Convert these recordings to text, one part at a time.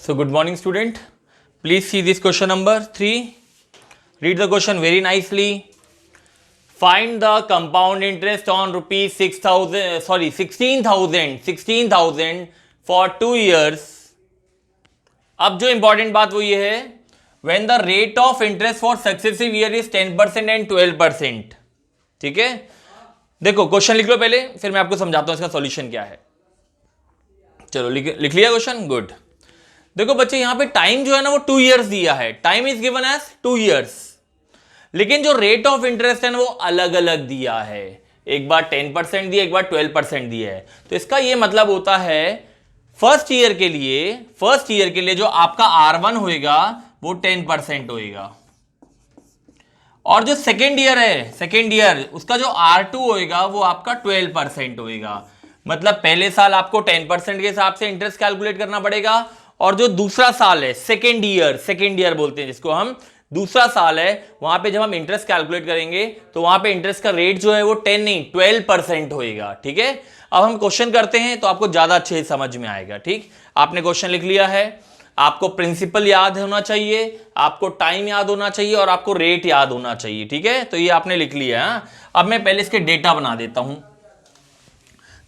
So good morning student. Please see this question number 3. Read the question very nicely. Find the compound interest on rupees 16,000 for 2 years. अब जो important बात वो ये है, when the rate of interest for successive year is 10% and 12%. ठीक है, देखो question लिख लो पहले, फिर मैं आपको समझाता हूं इसका सॉल्यूशन क्या है. चलो लिख लिया क्वेश्चन. गुड. देखो बच्चे यहां पे टाइम जो है ना वो 2 इयर्स दिया है. Time is given as 2 years, लेकिन जो रेट ऑफ इंटरेस्ट है ना वो अलग अलग दिया है. एक बार 10% दिया, एक बार 12% दिया है. तो इसका ये मतलब होता है फर्स्ट ईयर के लिए जो आपका R1 होएगा वो 10% होएगा, और जो सेकेंड ईयर उसका जो R2 होएगा वो आपका 12% होएगा. मतलब पहले साल आपको 10% के हिसाब से इंटरेस्ट कैलकुलेट करना पड़ेगा, और जो दूसरा साल है सेकेंड ईयर बोलते हैं जिसको हम, दूसरा साल है, वहां पे जब हम इंटरेस्ट कैलकुलेट करेंगे तो वहां पे इंटरेस्ट का रेट जो है वो 10 नहीं 12% होएगा. ठीक है, अब हम क्वेश्चन करते हैं तो आपको ज्यादा अच्छे से समझ में आएगा. ठीक, आपने क्वेश्चन लिख लिया है, आपको प्रिंसिपल याद होना चाहिए, आपको टाइम याद होना चाहिए, और आपको रेट याद होना चाहिए. ठीक है, तो ये आपने लिख लिया है. अब मैं पहले इसके डेटा बना देता हूं.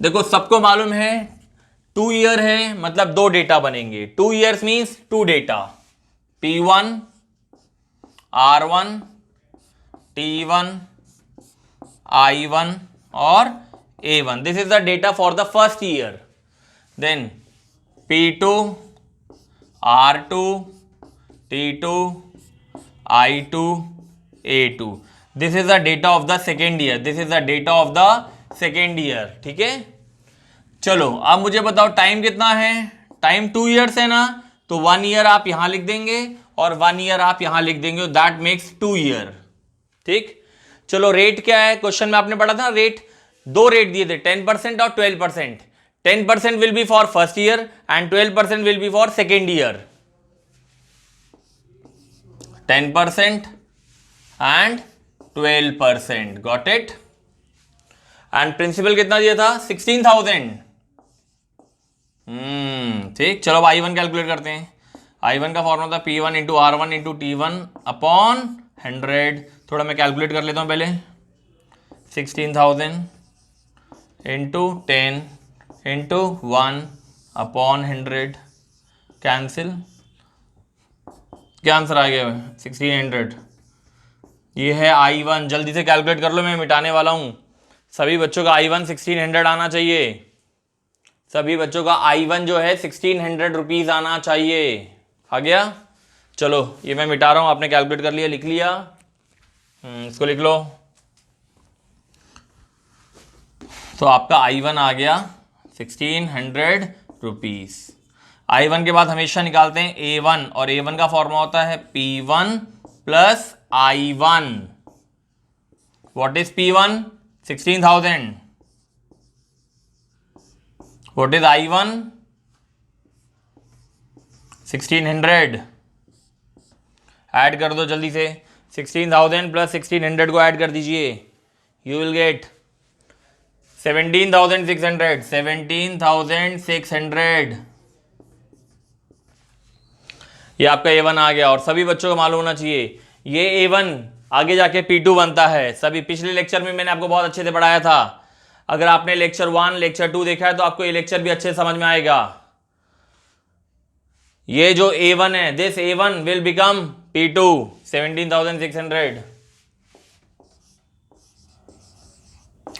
देखो सबको मालूम है 2 ईयर है, मतलब 2 डेटा बनेंगे. 2 years means 2 data, P1, R1, T1, I1 और A1. This is the data for the first year. Then P2, R2, T2, I2, A2. This is the data of the second year. ठीक है, चलो अब मुझे बताओ time कितना है. Time 2 years है ना, तो 1 ईयर आप यहां लिख देंगे और 1 ईयर आप यहां लिख देंगे. That makes 2 year. ठीक, चलो रेट क्या है, क्वेश्चन में आपने पढ़ा था रेट, 2 रेट दिए थे, 10% और 12%. 10% will be for first year and 12% will be for second year. 10% and 12%. Got it. And principal कितना दिया था, 16,000. ठीक, चलो अब I1 कैलकुलेट करते हैं. I1 का फॉर्मूला था P1 into R1 into T1 upon 100. थोड़ा मैं कैलकुलेट कर लेता हूं पहले. 16,000 इंटू 10 इंटू 1 अपॉन 100. कैंसिल. क्या आंसर आ गया, 1600. ये है I1. जल्दी से कैलकुलेट कर लो, मैं मिटाने वाला हूं. सभी बच्चों का I1 1600 आना चाहिए. सभी बच्चों का I1 जो है 1600 रुपीज आना चाहिए. आ गया. चलो ये मैं मिटा रहा हूं, आपने कैलकुलेट कर लिया, लिख लिया. इसको लिख लो. तो आपका I1 आ गया 1600 रुपीज. I1 के बाद हमेशा निकालते हैं A1, और A1 का फॉर्मूला होता है P1 plus I1. What is P1? 16,000. What is I1? 1600. Add कर दो जल्दी से. 16,000 प्लस 1600 को ऐड कर दीजिए. You will get 17,600. 17,600. ये आपका A1 आ गया. और सभी बच्चों को मालूम होना चाहिए ये A1 आगे जाके P2 बनता है. सभी पिछले लेक्चर में मैंने आपको बहुत अच्छे से पढ़ाया था. अगर आपने लेक्चर 1 लेक्चर 2 देखा है तो आपको ये लेक्चर भी अच्छे समझ में आएगा. ये जो A1 है, this A1 will become P2. 17,600.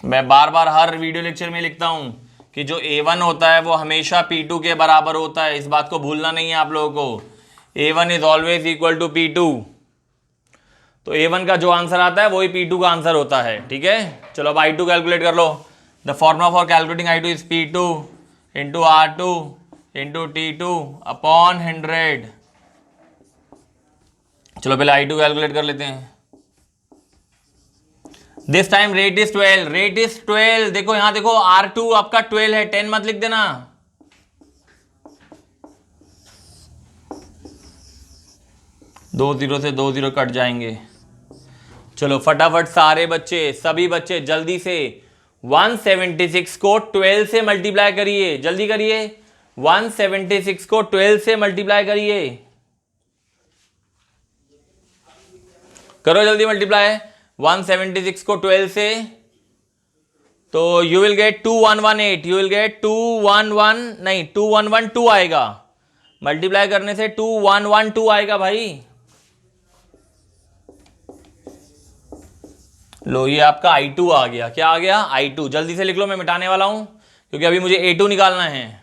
मैं बार बार हर वीडियो लेक्चर में लिखता हूं कि जो A1 होता है वो हमेशा P2 के बराबर होता है. इस बात को भूलना नहीं है आप लोगों को. A1 is always equal to P2. तो A1 का जो आंसर आता है वही P2 का आंसर होता है. ठीक है, चलो अब I2 कैलकुलेट कर लो. The formula for calculating I2 is P2 into R2 into T2 upon 100. चलो पहले I2 कैलकुलेट कर लेते हैं. This time rate is 12. देखो यहां देखो R2 आपका 12 है, 10 मत लिख देना. दो जीरो से 2 जीरो कट जाएंगे. चलो फटाफट सारे बच्चे, सभी बच्चे जल्दी से 176 को 12 से मल्टीप्लाई करिए. जल्दी करिए. 176 को 12 से मल्टीप्लाई करिए, करो जल्दी मल्टीप्लाई 176 को 12 से, तो you will get 2118, you will get 2112 आएगा, मल्टीप्लाई करने से 2112 आएगा भाई। लो ये आपका I2 आ गया, क्या आ गया I2, जल्दी से लिख लो, मैं मिटाने वाला हूं क्योंकि अभी मुझे A2 निकालना है।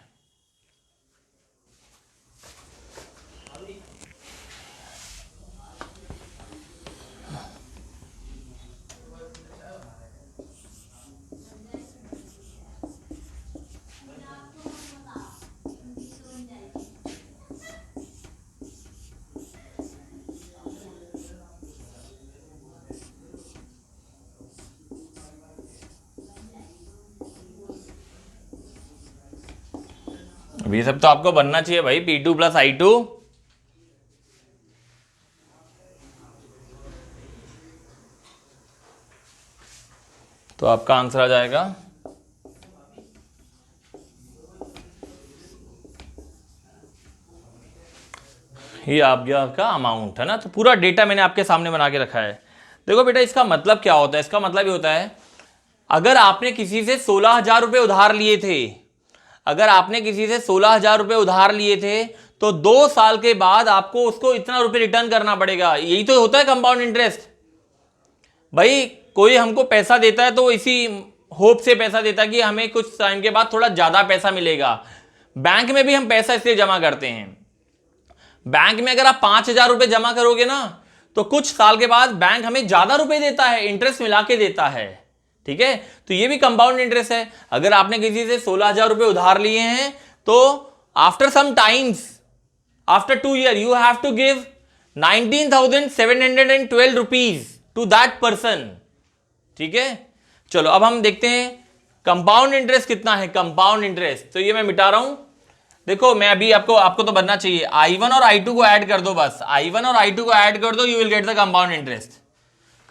ये सब तो आपको बनना चाहिए भाई, P2 प्लस I2। तो आपका आंसर आ जाएगा ये आप गया आपका अमाउंट है ना। तो पूरा डेटा मैंने आपके सामने बना के रखा है। देखो बेटा इसका मतलब क्या होता है, इसका मतलब ये होता है अगर आपने किसी से 16,000 रुपये उधार लिए थे, अगर आपने किसी से 16,000 रुपये उधार लिए थे तो 2 साल के बाद आपको उसको इतना रुपये रिटर्न करना पड़ेगा। यही तो होता है कंपाउंड इंटरेस्ट। भाई कोई हमको पैसा देता है तो इसी होप से पैसा देता है कि हमें कुछ टाइम के बाद थोड़ा ज्यादा पैसा मिलेगा। बैंक में भी हम पैसा इसलिए जमा करते हैं। बैंक में अगर आप 5,000 रुपये जमा करोगे ना तो कुछ साल के बाद बैंक हमें ज्यादा रुपए देता है, इंटरेस्ट मिला के देता है। ठीक है, तो ये भी कंपाउंड इंटरेस्ट है। अगर आपने किसी से 16,000 रुपये उधार लिए हैं तो after some times, after 2 year you have to give 19,712 rupees to that person. ठीक है, चलो अब हम देखते हैं कंपाउंड इंटरेस्ट कितना है। कंपाउंड इंटरेस्ट तो ये मैं मिटा रहा हूं। देखो मैं अभी आपको तो बनना चाहिए, I1 और I2 को ऐड कर दो, बस I1 और I2 को ऐड कर दो, you will get the compound interest.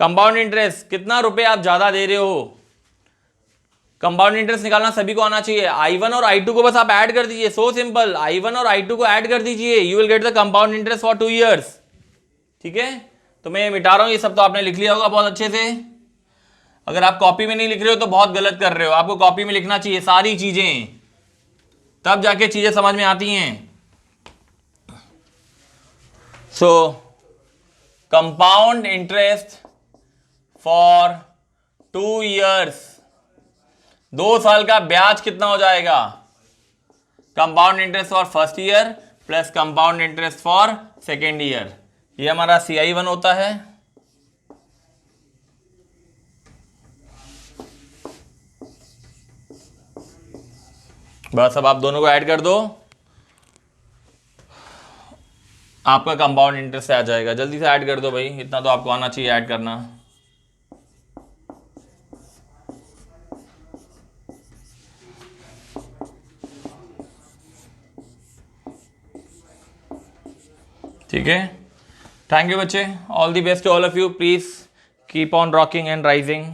Compound interest कितना रुपए आप ज्यादा दे रहे हो, कंपाउंड इंटरेस्ट निकालना सभी को आना चाहिए। I1 और I2 को बस आप ऐड कर दीजिए, सो सिंपल, I1 और I2 को ऐड कर दीजिए, you will get the compound interest for 2 years. ठीक है, तो मैं मिटा रहा हूं, ये सब तो आपने लिख लिया होगा बहुत अच्छे से। अगर आप कॉपी में नहीं लिख रहे हो तो बहुत गलत कर रहे हो, आपको कॉपी में लिखना चाहिए सारी चीजें, तब जाके चीजें समझ में आती हैं। सो कंपाउंड इंटरेस्ट फॉर 2 ईयर्स, 2 साल का ब्याज कितना हो जाएगा, compound interest for first year plus compound interest for second year, ये हमारा CI1 होता है। बस अब आप दोनों को ऐड कर दो, आपका कंपाउंड इंटरेस्ट आ जाएगा। जल्दी से ऐड कर दो भाई, इतना तो आपको आना चाहिए ऐड करना। ठीक है, थैंक यू बच्चे, all the best to all of you, please keep on rocking and rising.